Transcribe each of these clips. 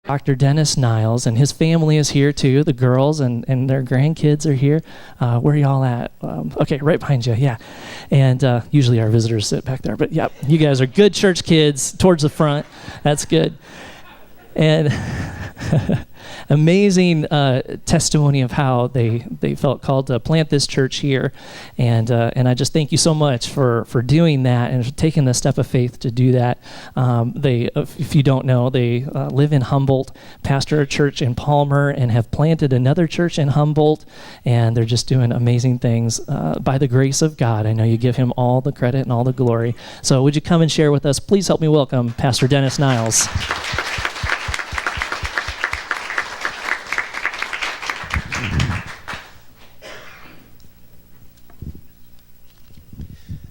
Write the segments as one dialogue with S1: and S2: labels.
S1: Dr. Dennis Niles, and his family is here too. The girls and their grandkids are here. Where are y'all at? Okay, right behind you, yeah. And usually our visitors sit back there, but yeah, you guys are good church kids towards the front. That's good. And amazing testimony of how they felt called to plant this church here, and I just thank you so much for doing that and for taking the step of faith to do that. They, if you don't know, they live in Humboldt, pastor a church in Palmer, and have planted another church in Humboldt, and they're just doing amazing things by the grace of God. I know you give him all the credit and all the glory. So would you come and share with us? Please help me welcome Pastor Dennis Niles.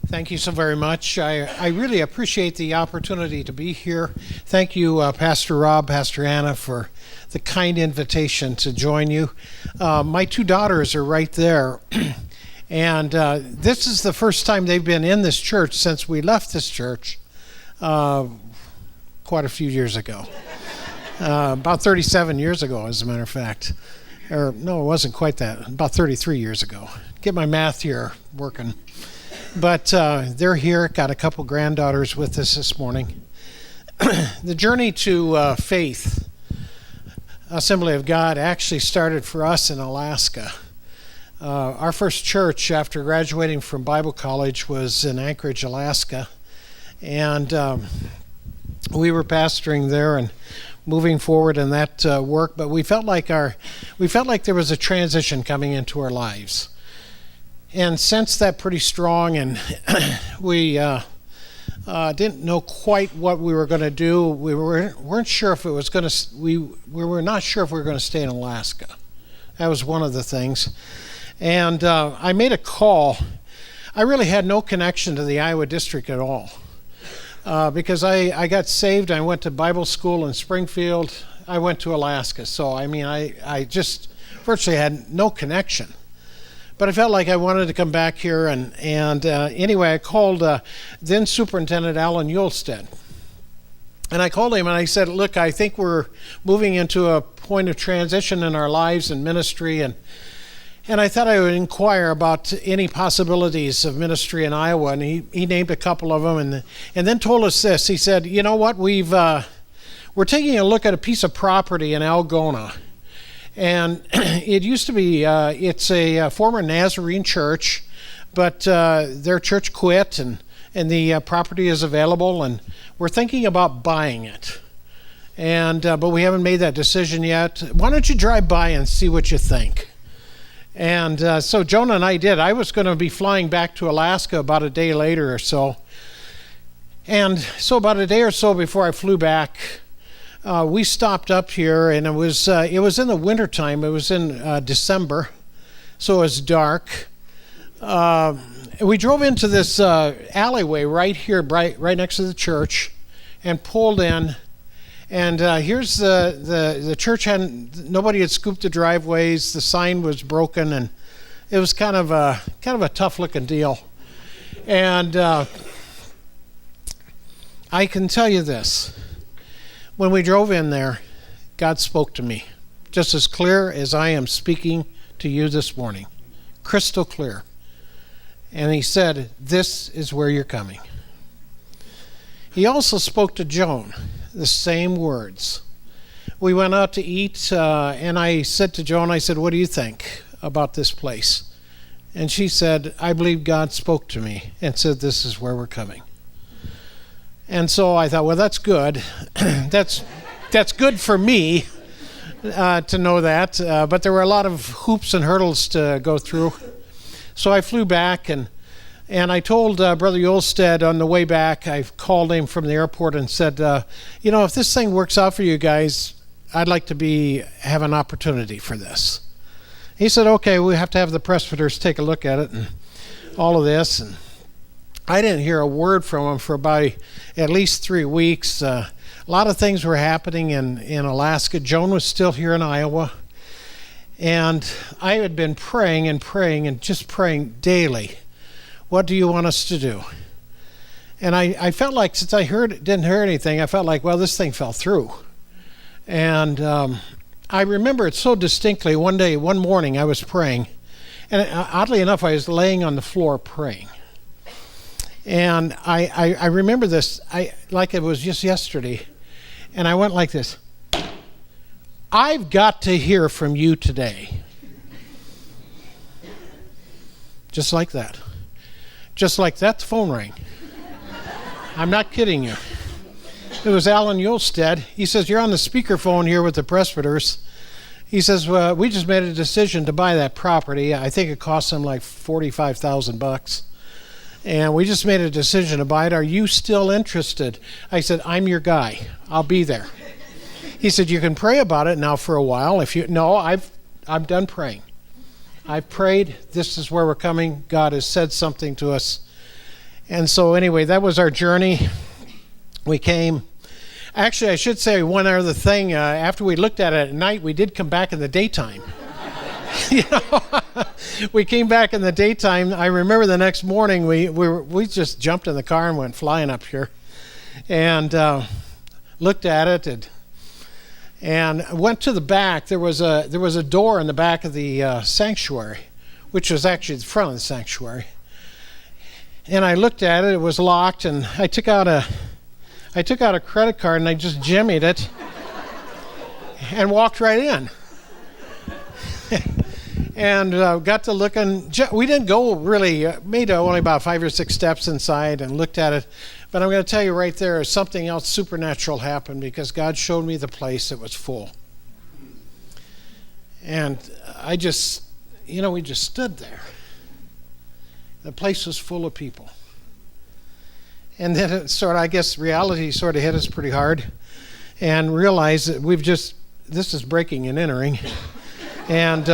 S2: Thank you so very much. I really appreciate the opportunity to be here. Thank you, Pastor Rob, Pastor Anna, for the kind invitation to join you. My two daughters are right there, and this is the first time they've been in this church since we left this church quite a few years ago. About 37 years ago, as a matter of fact. Or no, it wasn't quite that. About 33 years ago. Get my math here working. But they're here, got a couple granddaughters with us this morning. The journey to Faith, Assembly of God, actually started for us in Alaska. Our first church after graduating from Bible college was in Anchorage, Alaska. And we were pastoring there and moving forward in that work, but we felt like there was a transition coming into our lives. And sensed that pretty strong, and we didn't know quite what we were going to do. We weren't sure if it was going to. We were not sure if we were going to stay in Alaska. That was one of the things. And I made a call. I really had no connection to the Iowa district at all, because I got saved. I went to Bible school in Springfield. I went to Alaska, so I mean I just virtually had no connection. But I felt like I wanted to come back here, and anyway, I called then Superintendent Alan Yulstead. And I called him and I said, look, I think we're moving into a point of transition in our lives and ministry, and I thought I would inquire about any possibilities of ministry in Iowa. And he named a couple of them, and then told us this. He said, you know what, we're taking a look at a piece of property in Algona. And it used to be, it's a former Nazarene church, but their church quit, and the property is available, and we're thinking about buying it. And but we haven't made that decision yet. Why don't you drive by and see what you think? And so Jonah and I did. I was going to be flying back to Alaska about a day later or so. And so about a day or so before I flew back, we stopped up here, and it was in the wintertime. It was in December, so it was dark. We drove into this alleyway right here, right next to the church, and pulled in. And here's the church nobody had scooped the driveways. The sign was broken, and it was kind of a tough looking deal. And I can tell you this. When we drove in there, God spoke to me, just as clear as I am speaking to you this morning, crystal clear. And he said, this is where you're coming. He also spoke to Joan, the same words. We went out to eat, and I said to Joan, I said, what do you think about this place? And she said, I believe God spoke to me and said, this is where we're coming. And so I thought, well, that's good. That's good for me to know that. But there were a lot of hoops and hurdles to go through. So I flew back, and I told Brother Yolstead on the way back, I called him from the airport and said, if this thing works out for you guys, I'd like to have an opportunity for this. He said, okay, we have to have the presbyters take a look at it and all of this. And I didn't hear a word from him for about at least 3 weeks. A lot of things were happening in Alaska. Joan was still here in Iowa. And I had been praying and just praying daily. What do you want us to do? And I felt like, since I didn't hear anything, I felt like, well, this thing fell through. And I remember it so distinctly. One morning, I was praying. And oddly enough, I was laying on the floor praying. And I remember this like it was just yesterday. And I went like this. I've got to hear from you today. Just like that. Just like that, the phone rang. I'm not kidding you. It was Alan Yolstead. He says, you're on the speakerphone here with the presbyters. He says, well, we just made a decision to buy that property. I think it cost them like $45,000. And we just made a decision to buy it. Are you still interested? I said, I'm your guy. I'll be there. He said, you can pray about it now for a while. I'm done praying. I've prayed. This is where we're coming. God has said something to us. And so anyway, that was our journey. We came. Actually, I should say one other thing. After we looked at it at night, we did come back in the daytime. We came back in the daytime. I remember the next morning we just jumped in the car and went flying up here, and looked at it and went to the back. There was a door in the back of the sanctuary, which was actually the front of the sanctuary. And I looked at it. It was locked, and I took out a credit card and I just jimmied it and walked right in. And got to looking. We didn't go really, made only about 5 or 6 steps inside and looked at it. But I'm going to tell you right there, something else supernatural happened because God showed me the place. It was full. And I just, we just stood there. The place was full of people. And then reality sort of hit us pretty hard and realized that this is breaking and entering. And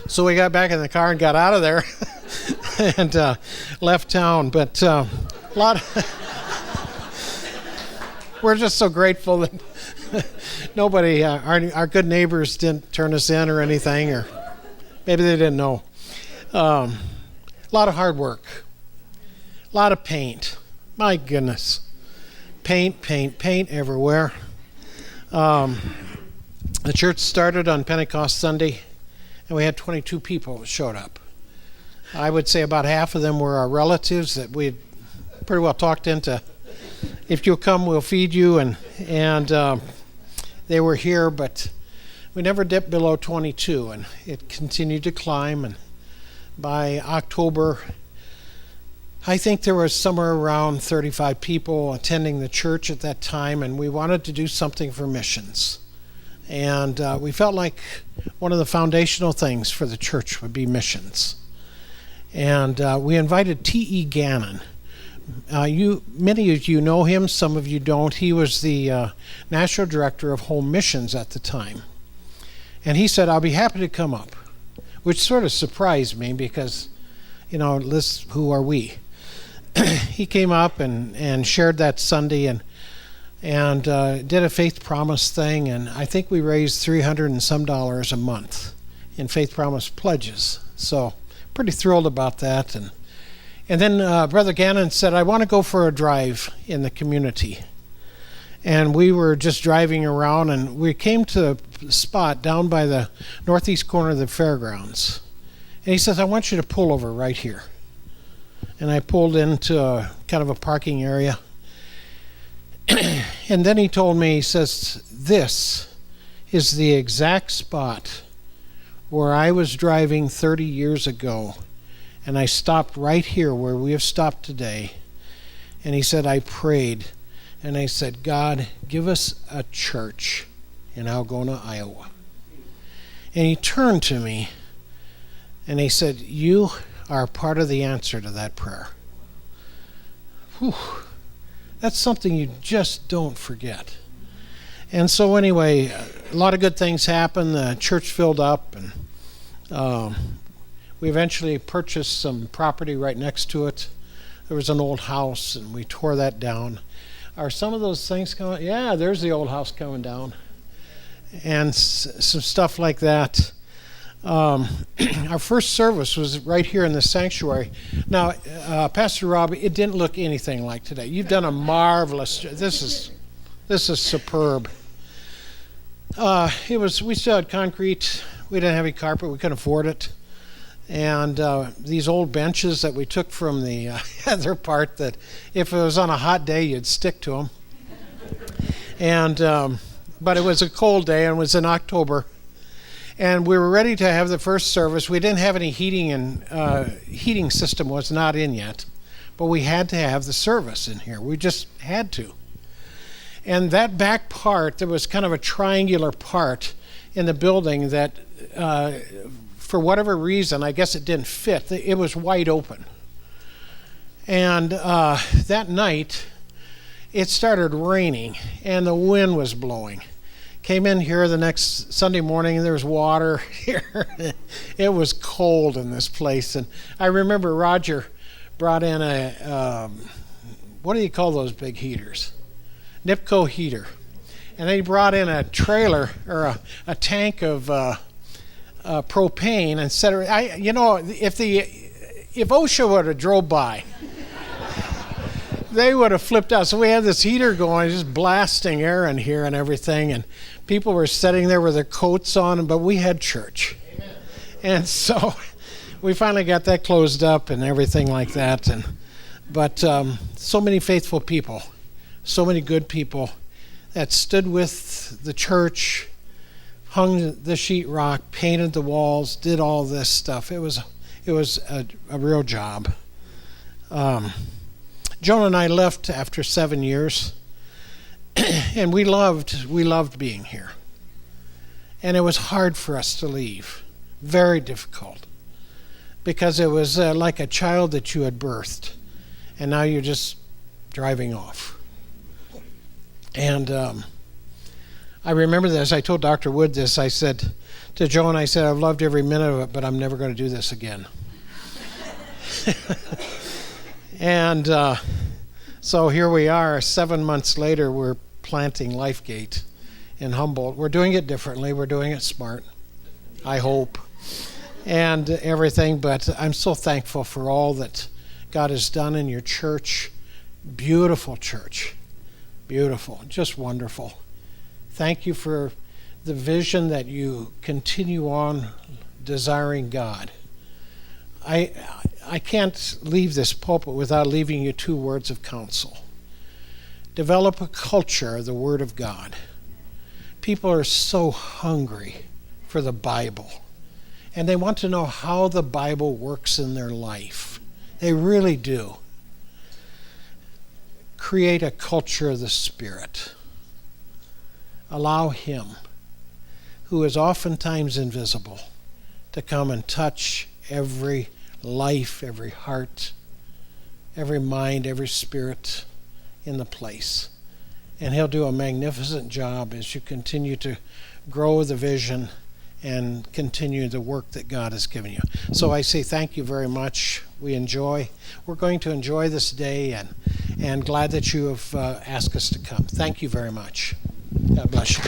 S2: so we got back in the car and got out of there and left town. But we're just so grateful that nobody, our good neighbors didn't turn us in or anything, or maybe they didn't know. A lot of hard work. A lot of paint. My goodness. Paint everywhere. The church started on Pentecost Sunday, and we had 22 people that showed up. I would say about half of them were our relatives that we pretty well talked into, if you'll come, we'll feed you, and they were here, but we never dipped below 22, and it continued to climb, and by October, I think there was somewhere around 35 people attending the church at that time, and we wanted to do something for missions. And we felt like one of the foundational things for the church would be missions. And we invited T.E. Gannon. Many of you know him, some of you don't. He was the national director of home missions at the time. And he said, I'll be happy to come up, which sort of surprised me because, who are we? He came up and shared that Sunday and did a faith promise thing, and I think we raised $300 and some a month in faith promise pledges. So pretty thrilled about that. And then Brother Gannon said, I want to go for a drive in the community. And we were just driving around, and we came to a spot down by the northeast corner of the fairgrounds. And he says, I want you to pull over right here. And I pulled into kind of a parking area. And then he told me, he says, this is the exact spot where I was driving 30 years ago, and I stopped right here where we have stopped today. And he said, I prayed, and I said, God, give us a church in Algona, Iowa. And he turned to me, and he said, you are part of the answer to that prayer. Whew. That's something you just don't forget. And so anyway, a lot of good things happened. The church filled up, and we eventually purchased some property right next to it. There was an old house, and we tore that down. Are some of those things coming? Yeah, there's the old house coming down. And some stuff like that. Our first service was right here in the sanctuary. Now, Pastor Rob, it didn't look anything like today. You've done a marvelous. This is superb. We still had concrete. We didn't have any carpet. We couldn't afford it. And these old benches that we took from the other part, that if it was on a hot day, you'd stick to them. And but it was a cold day, and it was in October. And we were ready to have the first service. We didn't have any heating, and heating system was not in yet. But we had to have the service in here. We just had to. And that back part, there was kind of a triangular part in the building that, for whatever reason, I guess it didn't fit. It was wide open. And that night, it started raining, and the wind was blowing. Came in here the next Sunday morning, and there was water here. It was cold in this place. And I remember Roger brought in what do you call those big heaters? Nipco heater. And they brought in a trailer, or a tank of propane, and set it. If OSHA would have drove by, they would have flipped out. So we had this heater going, just blasting air in here and everything, and people were sitting there with their coats on, but we had church. Amen. And so we finally got that closed up and everything like that. But so many faithful people, so many good people that stood with the church, hung the sheetrock, painted the walls, did all this stuff. It was a real job. Joan and I left after 7 years, and we loved being here. And it was hard for us to leave, very difficult, because it was like a child that you had birthed, and now you're just driving off. And I remember this. I told Dr. Wood this. I said to Joan, I've loved every minute of it, but I'm never going to do this again. And so here we are, 7 months later, we're planting LifeGate in Humboldt. We're doing it differently. We're doing it smart, I hope, and everything. But I'm so thankful for all that God has done in your church. Beautiful church. Beautiful. Just wonderful. Thank you for the vision that you continue on desiring God. I can't leave this pulpit without leaving you 2 words of counsel. Develop a culture of the Word of God. People are so hungry for the Bible, and they want to know how the Bible works in their life. They really do. Create a culture of the Spirit. Allow Him, who is oftentimes invisible, to come and touch every life, every heart, every mind, every spirit in the place. And He'll do a magnificent job as you continue to grow the vision and continue the work that God has given you. So I say thank you very much. We're going to enjoy this day, and glad that you have asked us to come. Thank you very much. God bless you.